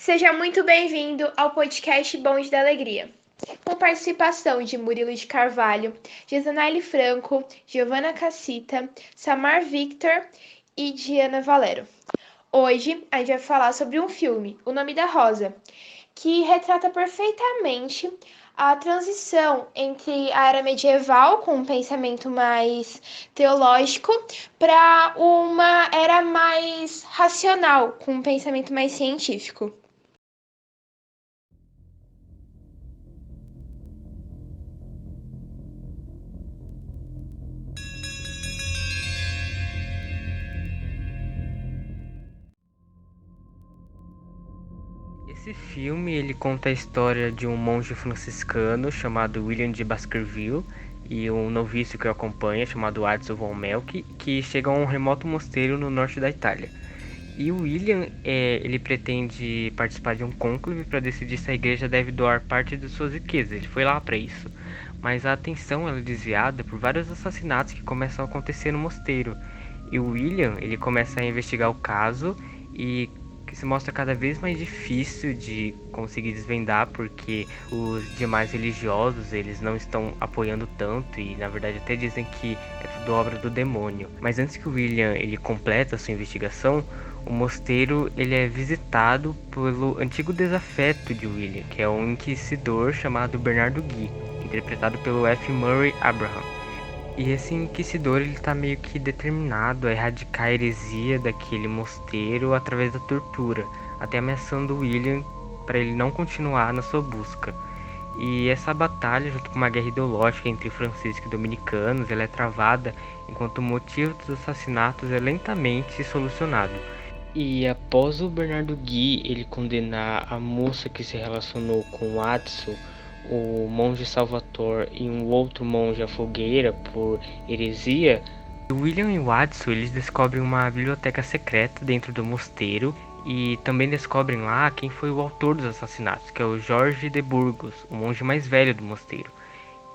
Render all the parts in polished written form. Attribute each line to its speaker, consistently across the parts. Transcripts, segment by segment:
Speaker 1: Seja muito bem-vindo ao podcast Bonde da Alegria, com participação de Murilo de Carvalho, Gisanelli Franco, Giovanna Cassita, Samar Victor e Diana Valero. Hoje a gente vai falar sobre um filme, O Nome da Rosa, que retrata perfeitamente a transição entre a era medieval, com um pensamento mais teológico, para uma era mais racional, com um pensamento mais científico.
Speaker 2: Esse filme ele conta a história de um monge franciscano chamado William de Baskerville e um noviço que o acompanha chamado Adson von Melk, que chegam a um remoto mosteiro no norte da Itália. E o William ele pretende participar de um conclave para decidir se a igreja deve doar parte de suas riquezas. Ele foi lá para isso, mas a atenção é desviada por vários assassinatos que começam a acontecer no mosteiro. E o William ele começa a investigar o caso e que se mostra cada vez mais difícil de conseguir desvendar, porque os demais religiosos eles não estão apoiando tanto e na verdade até dizem que é tudo obra do demônio. Mas antes que o William ele complete a sua investigação, o mosteiro ele é visitado pelo antigo desafeto de William, que é um inquisidor chamado Bernardo Guy, interpretado pelo F. Murray Abraham. E esse inquisidor ele tá meio que determinado a erradicar a heresia daquele mosteiro através da tortura, até ameaçando William para ele não continuar na sua busca. E essa batalha, junto com uma guerra ideológica entre franciscanos e dominicanos, ela é travada enquanto o motivo dos assassinatos é lentamente solucionado. E após o Bernardo Guy ele condenar a moça que se relacionou com o Adson, o monge Salvatore e um outro monge à fogueira por heresia, o William e o Adson eles descobrem uma biblioteca secreta dentro do mosteiro e também descobrem lá quem foi o autor dos assassinatos, que é o Jorge de Burgos, o monge mais velho do mosteiro.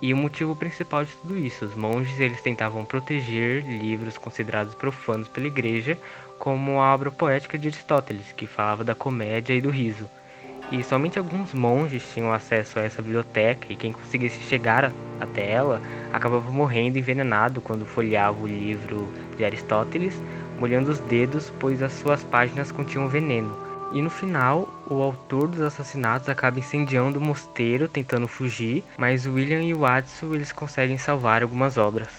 Speaker 2: E o motivo principal de tudo isso, os monges eles tentavam proteger livros considerados profanos pela igreja, como a obra poética de Aristóteles, que falava da comédia e do riso. E somente alguns monges tinham acesso a essa biblioteca, e quem conseguisse chegar até ela acabava morrendo envenenado quando folheava o livro de Aristóteles, molhando os dedos, pois as suas páginas continham veneno. E no final, o autor dos assassinatos acaba incendiando o mosteiro, tentando fugir, mas o William e o Adson eles conseguem salvar algumas obras.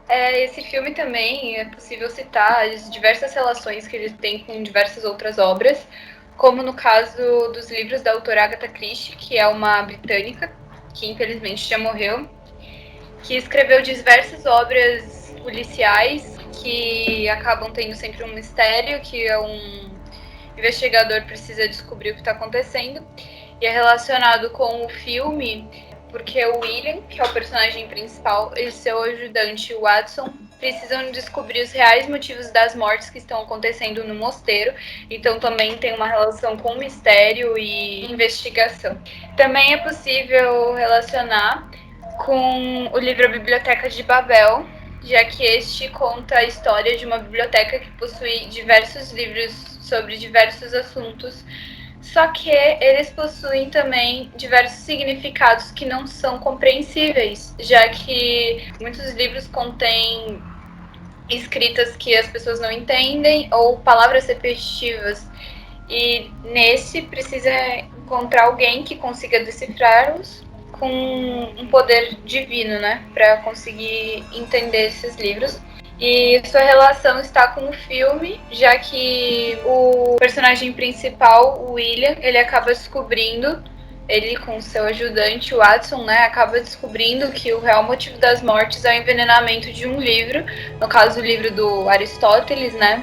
Speaker 3: Esse filme também é possível citar as diversas relações que ele tem com diversas outras obras, como no caso dos livros da autora Agatha Christie, que é uma britânica, que infelizmente já morreu, que escreveu diversas obras policiais que acabam tendo sempre um mistério, que é um investigador precisa descobrir o que está acontecendo, e é relacionado com o filme porque o William, que é o personagem principal, e seu ajudante, o Adson, precisam descobrir os reais motivos das mortes que estão acontecendo no mosteiro. Então também tem uma relação com mistério e investigação. Também é possível relacionar com o livro A Biblioteca de Babel, já que este conta a história de uma biblioteca que possui diversos livros sobre diversos assuntos, só que eles possuem também diversos significados que não são compreensíveis, já que muitos livros contêm escritas que as pessoas não entendem ou palavras repetitivas. E nesse precisa encontrar alguém que consiga decifrá-los com um poder divino, né, para conseguir entender esses livros. E sua relação está com o filme, já que o personagem principal, o William, ele acaba descobrindo, ele com seu ajudante, o Watson, né, acaba descobrindo que o real motivo das mortes é o envenenamento de um livro, no caso o livro do Aristóteles, né.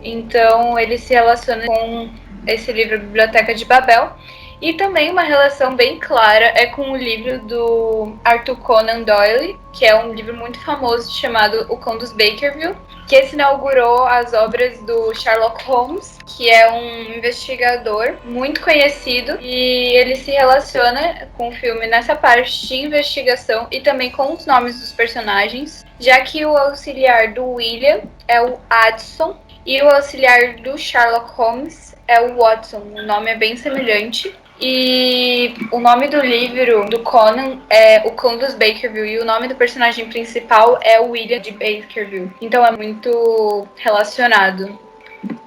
Speaker 3: Então ele se relaciona com esse livro, A Biblioteca de Babel. E também uma relação bem clara é com o livro do Arthur Conan Doyle, que é um livro muito famoso chamado O Conde dos Baskerville, que esse inaugurou as obras do Sherlock Holmes, que é um investigador muito conhecido, e ele se relaciona com o filme nessa parte de investigação e também com os nomes dos personagens, já que o auxiliar do William é o Adson, E o auxiliar do Sherlock Holmes é o Watson. O nome é bem semelhante. E o nome do livro do Conan é O Conde Baskerville. E o nome do personagem principal é o William de Baskerville. Então é muito relacionado.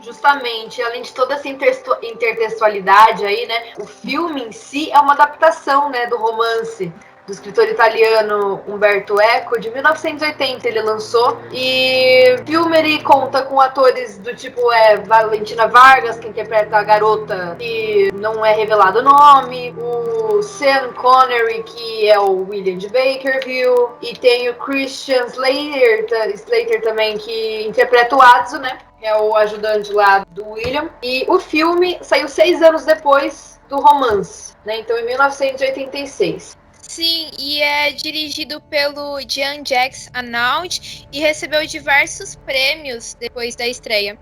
Speaker 4: Justamente, além de toda essa intertextualidade aí, né? O filme em si é uma adaptação, né, do romance do escritor italiano Umberto Eco, de 1980 ele lançou. E o filme ele conta com atores do tipo Valentina Vargas, que interpreta a garota que não é revelado o nome, o Sean Connery, que é o William de Baskerville, e tem o Christian Slater também, que interpreta o Atzo, né? Que é o ajudante lá do William. E o filme saiu 6 anos depois do romance, né? Então, em 1986.
Speaker 1: Sim, e é dirigido pelo Jean-Jacques Annaud e recebeu diversos prêmios depois da estreia.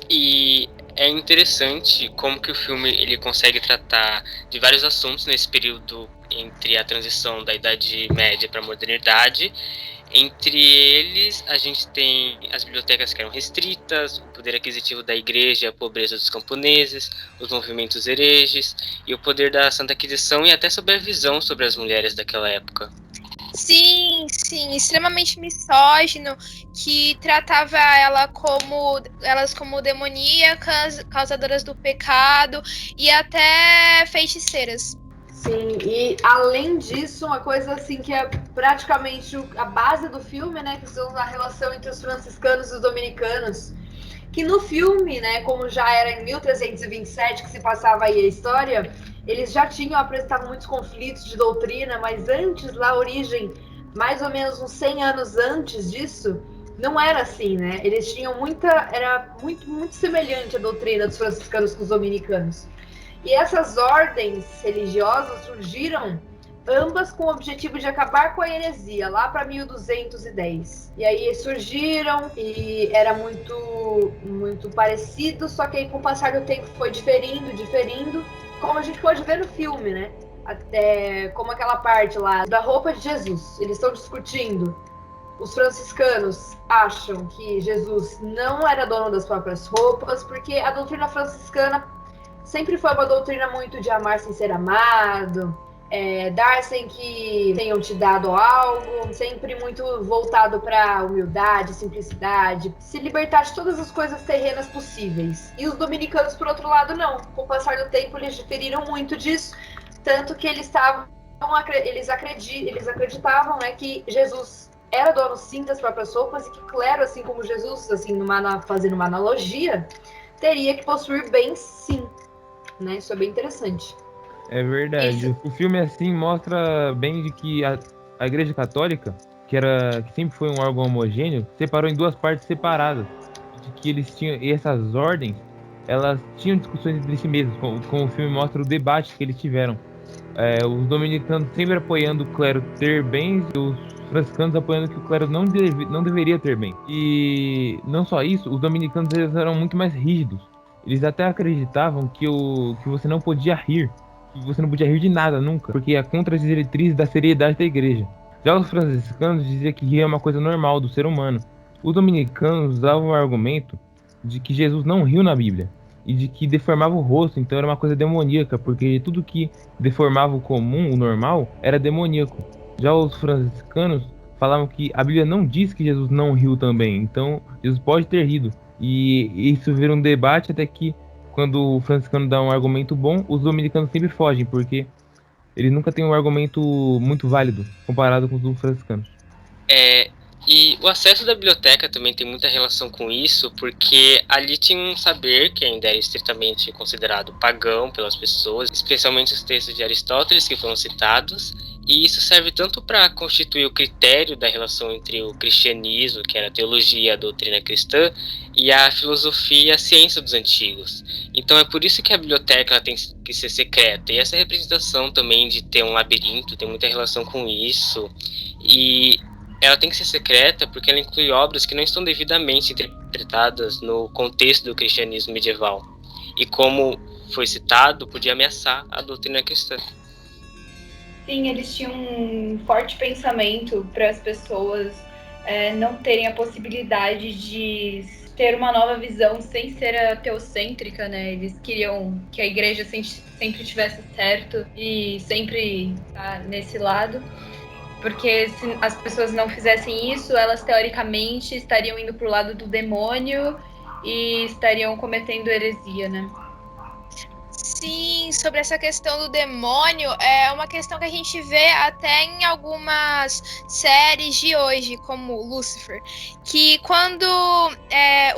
Speaker 2: E é interessante como que o filme ele consegue tratar de vários assuntos nesse período entre a transição da Idade Média para a modernidade. Entre eles, a gente tem as bibliotecas que eram restritas, o poder aquisitivo da igreja, a pobreza dos camponeses, os movimentos hereges e o poder da Santa Inquisição e até sobre a visão sobre as mulheres daquela época.
Speaker 1: Sim, extremamente misógino, que tratava elas como demoníacas, causadoras do pecado e até feiticeiras.
Speaker 4: Sim, e além disso, uma coisa assim que é praticamente a base do filme, né, que são a relação entre os franciscanos e os dominicanos, que no filme, né, como já era em 1327 que se passava aí a história, eles já tinham apresentado muitos conflitos de doutrina, mas antes, lá a origem, mais ou menos uns 100 anos antes disso, não era assim, né? Eles tinham era muito semelhante a doutrina dos franciscanos com os dominicanos. E essas ordens religiosas surgiram ambas com o objetivo de acabar com a heresia, lá para 1210. E aí surgiram e era muito parecido, só que aí com o passar do tempo foi diferindo, como a gente pode ver no filme, né? Até como aquela parte lá da roupa de Jesus. Eles estão discutindo. Os franciscanos acham que Jesus não era dono das próprias roupas, porque a doutrina franciscana sempre foi uma doutrina muito de amar sem ser amado, dar sem que tenham te dado algo, sempre muito voltado para humildade, simplicidade, se libertar de todas as coisas terrenas possíveis. E os dominicanos, por outro lado, não. Com o passar do tempo, eles diferiram muito disso, tanto que eles acreditavam, né, que Jesus era dono sim das próprias roupas e que Clero, assim como Jesus, assim, fazendo uma analogia, teria que possuir bens sim. Né? Isso é bem interessante.
Speaker 5: É verdade.
Speaker 4: Isso.
Speaker 5: O filme assim mostra bem de que a Igreja Católica, que sempre foi um órgão homogêneo, separou em duas partes separadas. De que eles tinham e essas ordens, elas tinham discussões entre si mesmos, como o filme mostra o debate que eles tiveram. Os dominicanos sempre apoiando o clero ter bens e os franciscanos apoiando que o clero não deveria ter bens. E não só isso, os dominicanos eles eram muito mais rígidos. Eles até acreditavam que você não podia rir, que você não podia rir de nada nunca, porque é contra as diretrizes da seriedade da igreja. Já os franciscanos diziam que rir é uma coisa normal do ser humano. Os dominicanos usavam o argumento de que Jesus não riu na Bíblia e de que deformava o rosto, então era uma coisa demoníaca, porque tudo que deformava o comum, o normal, era demoníaco. Já os franciscanos falavam que a Bíblia não diz que Jesus não riu também, então Jesus pode ter rido. E isso vira um debate até que, quando o franciscano dá um argumento bom, os dominicanos sempre fogem, porque eles nunca têm um argumento muito válido comparado com os franciscanos.
Speaker 2: E o acesso da biblioteca também tem muita relação com isso, porque ali tinha um saber que ainda era estritamente considerado pagão pelas pessoas, especialmente os textos de Aristóteles que foram citados, e isso serve tanto para constituir o critério da relação entre o cristianismo, que era a teologia e a doutrina cristã, e a filosofia e a ciência dos antigos. Então é por isso que a biblioteca tem que ser secreta, e essa representação também de ter um labirinto tem muita relação com isso, e ela tem que ser secreta porque ela inclui obras que não estão devidamente interpretadas no contexto do cristianismo medieval. E como foi citado, podia ameaçar a doutrina cristã.
Speaker 3: Sim, eles tinham um forte pensamento para as pessoas não terem a possibilidade de ter uma nova visão sem ser a teocêntrica, né? Eles queriam que a igreja sempre tivesse certo e sempre tá nesse lado. Porque se as pessoas não fizessem isso, elas teoricamente estariam indo pro lado do demônio e estariam cometendo heresia, né?
Speaker 1: Sim, sobre essa questão do demônio, é uma questão que a gente vê até em algumas séries de hoje, como Lucifer, que quando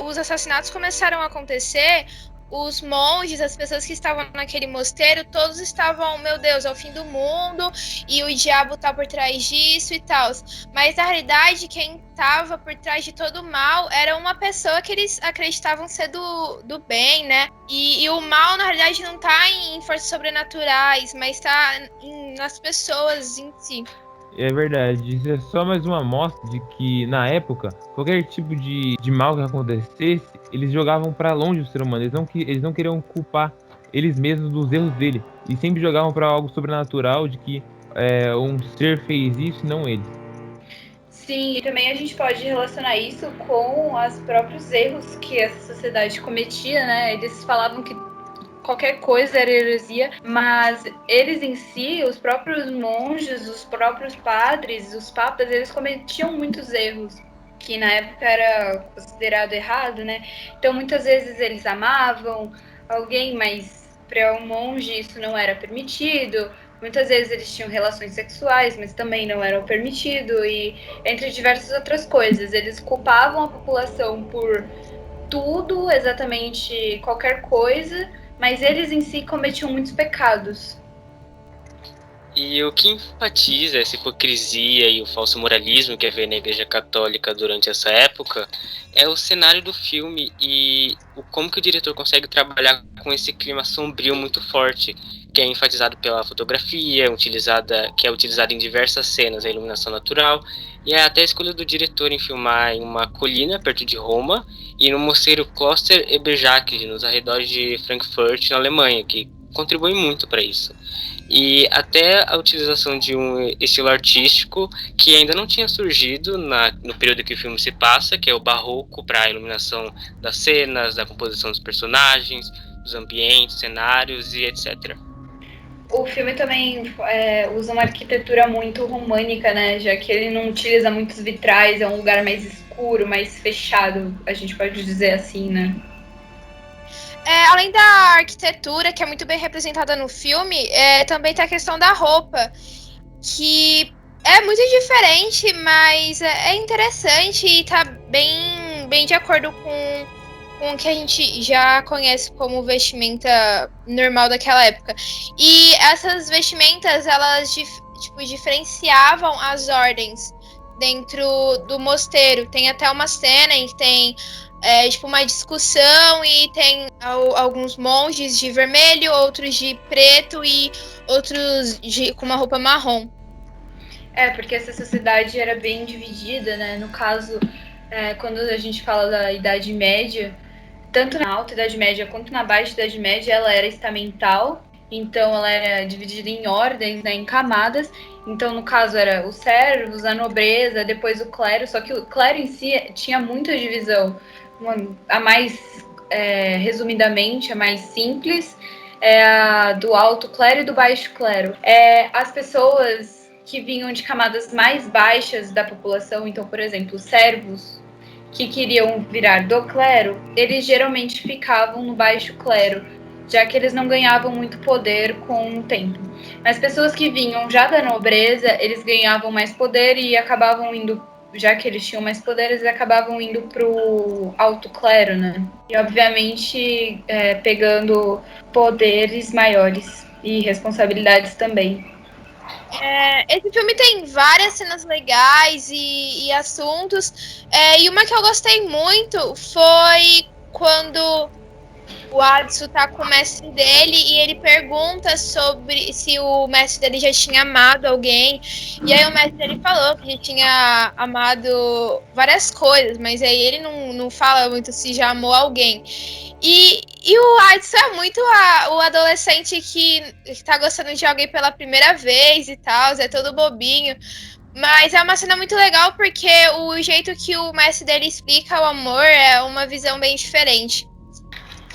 Speaker 1: os assassinatos começaram a acontecer, os monges, as pessoas que estavam naquele mosteiro, todos estavam, meu Deus, é o fim do mundo e o diabo tá por trás disso e tal. Mas na realidade, quem tava por trás de todo o mal era uma pessoa que eles acreditavam ser do bem, né? E o mal, na realidade, não tá em forças sobrenaturais, mas tá nas pessoas em si.
Speaker 5: É verdade, isso é só mais uma amostra de que, na época, qualquer tipo de mal que acontecesse, eles jogavam pra longe do ser humano. Eles não queriam culpar eles mesmos dos erros dele. E sempre jogavam pra algo sobrenatural, de que um ser fez isso e não eles.
Speaker 3: Sim, e também a gente pode relacionar isso com os próprios erros que essa sociedade cometia, né? Eles falavam que qualquer coisa era heresia, mas eles em si, os próprios monges, os próprios padres, os papas, eles cometiam muitos erros que na época era considerado errado, né? Então muitas vezes eles amavam alguém, mas para um monge isso não era permitido. Muitas vezes eles tinham relações sexuais, mas também não eram permitido, e entre diversas outras coisas. Eles culpavam a população por tudo, exatamente qualquer coisa, mas eles em si cometiam muitos pecados.
Speaker 2: E o que enfatiza essa hipocrisia e o falso moralismo que havia na Igreja Católica durante essa época é o cenário do filme e como que o diretor consegue trabalhar com esse clima sombrio muito forte, que é enfatizado pela fotografia, que é utilizada em diversas cenas, a iluminação natural, e é até a escolha do diretor em filmar em uma colina perto de Roma e no mosteiro Kloster Eberjacke, nos arredores de Frankfurt, na Alemanha, que contribui muito para isso. E até a utilização de um estilo artístico que ainda não tinha surgido no período que o filme se passa, que é o barroco, para a iluminação das cenas, da composição dos personagens, dos ambientes, cenários e etc.
Speaker 3: O filme também usa uma arquitetura muito românica, né? Já que ele não utiliza muitos vitrais, é um lugar mais escuro, mais fechado, a gente pode dizer assim, né?
Speaker 1: Além da arquitetura, que é muito bem representada no filme, também tem a questão da roupa, que é muito diferente, mas é interessante e tá bem de acordo com o que a gente já conhece como vestimenta normal daquela época. E essas vestimentas, elas diferenciavam as ordens dentro do mosteiro. Tem até uma cena em que tem uma discussão e tem alguns monges de vermelho, outros de preto e outros com uma roupa marrom.
Speaker 3: Porque essa sociedade era bem dividida, né? No caso, quando a gente fala da Idade Média, tanto na Alta Idade Média quanto na Baixa Idade Média, ela era estamental, então ela era dividida em ordens, né, em camadas. Então, no caso, era os servos, a nobreza, depois o clero, só que o clero em si tinha muita divisão. A mais, resumidamente, a mais simples, é a do alto clero e do baixo clero. As pessoas que vinham de camadas mais baixas da população, então, por exemplo, os servos, que queriam virar do clero, eles geralmente ficavam no baixo clero, já que eles não ganhavam muito poder com o tempo. As pessoas que vinham já da nobreza, eles ganhavam mais poder e acabavam indo, já que eles tinham mais poder, eles acabavam indo pro alto clero, né? E obviamente pegando poderes maiores e responsabilidades também.
Speaker 1: Esse filme tem várias cenas legais e assuntos. E uma que eu gostei muito foi quando o Adson tá com o mestre dele e ele pergunta sobre se o mestre dele já tinha amado alguém. E aí o mestre dele falou que já tinha amado várias coisas, mas aí ele não fala muito se já amou alguém. E o Adson é muito o adolescente que tá gostando de alguém pela primeira vez e tal, é todo bobinho. Mas é uma cena muito legal porque o jeito que o mestre dele explica o amor é uma visão bem diferente.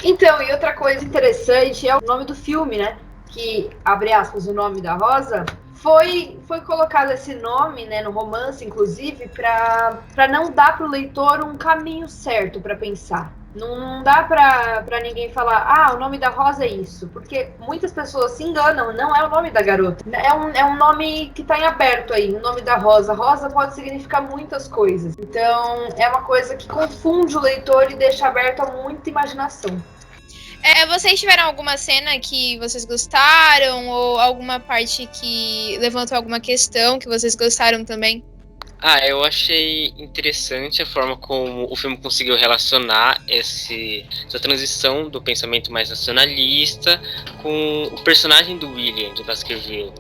Speaker 4: Então, e outra coisa interessante é o nome do filme, né? Que, abre aspas, o nome da Rosa, foi colocado esse nome, né, no romance, inclusive, para não dar para o leitor um caminho certo para pensar. Não dá para ninguém falar, o nome da Rosa é isso, porque muitas pessoas se enganam, não é o nome da garota. É um nome que está em aberto aí, o nome da Rosa. Rosa pode significar muitas coisas. Então, é uma coisa que confunde o leitor e deixa aberto a muita imaginação.
Speaker 1: Vocês tiveram alguma cena que vocês gostaram ou alguma parte que levantou alguma questão que vocês gostaram também?
Speaker 2: Eu achei interessante a forma como o filme conseguiu relacionar essa transição do pensamento mais nacionalista com o personagem do William de Baskerville.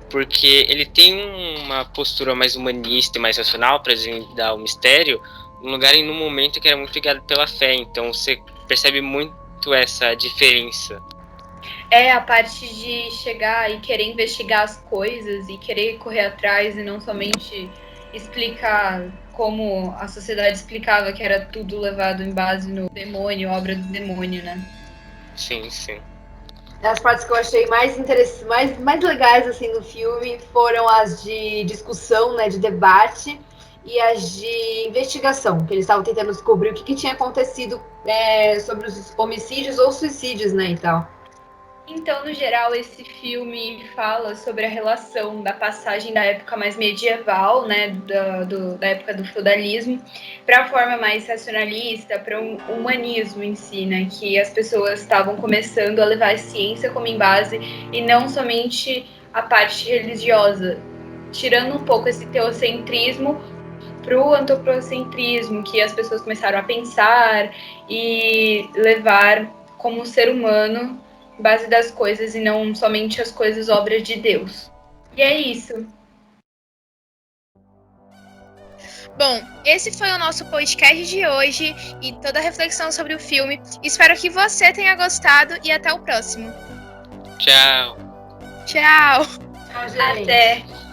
Speaker 2: Porque ele tem uma postura mais humanista e mais racional para desvendar o mistério, num lugar e num momento que era muito ligado pela fé. Então você percebe muito essa diferença.
Speaker 3: A parte de chegar e querer investigar as coisas e querer correr atrás e não somente explicar como a sociedade explicava que era tudo levado em base no demônio, obra do demônio, né?
Speaker 2: Sim, sim.
Speaker 4: As partes que eu achei mais legais assim do filme foram as de discussão, né, de debate, e as de investigação, que eles estavam tentando descobrir o que tinha acontecido sobre os homicídios ou suicídios, né, e tal.
Speaker 3: Então, no geral, esse filme fala sobre a relação da passagem da época mais medieval, né, da época do feudalismo, para a forma mais racionalista, para um humanismo em si, né, que as pessoas estavam começando a levar a ciência como em base e não somente a parte religiosa, tirando um pouco esse teocentrismo para o antropocentrismo, que as pessoas começaram a pensar e levar como ser humano base das coisas e não somente as coisas obras de Deus. E é isso.
Speaker 1: Bom, esse foi o nosso podcast de hoje e toda a reflexão sobre o filme. Espero que você tenha gostado e até o próximo.
Speaker 2: Tchau.
Speaker 1: Tchau!
Speaker 4: Tchau, gente.
Speaker 3: Até!